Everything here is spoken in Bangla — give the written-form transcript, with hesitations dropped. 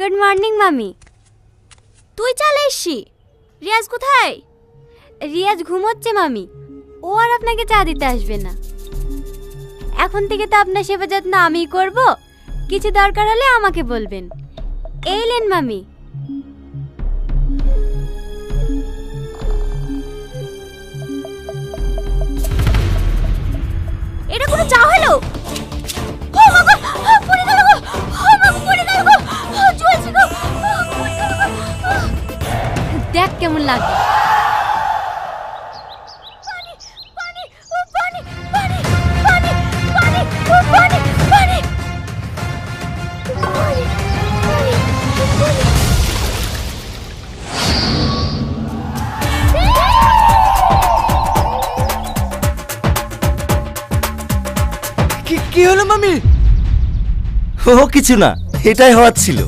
গুড মর্নিং মামি। তুই চলে এসছি? রিয়াজ কোথায়? রিয়াজ ঘুমোচ্ছে মামি, ও আর আপনাকে চা দিতে আসবে না। এখন থেকে তো আপনার সেবা যত্ন আমিই করব, কিছু দরকার হলে আমাকে বলবেন। এইলেন মামি। এটা কোনো চা হলো? ও মা গো, পড়ে গেল গো, ও মা পড়ে গেল গো, জ্বলছে গো, পড়ে গেল গো। দেখ কেমন লাগে। পানি পানি ও পানি পানি পানি পানি ও পানি পানি কি হলো মামি? ও কিছু না, এটাই হওয়ার ছিল।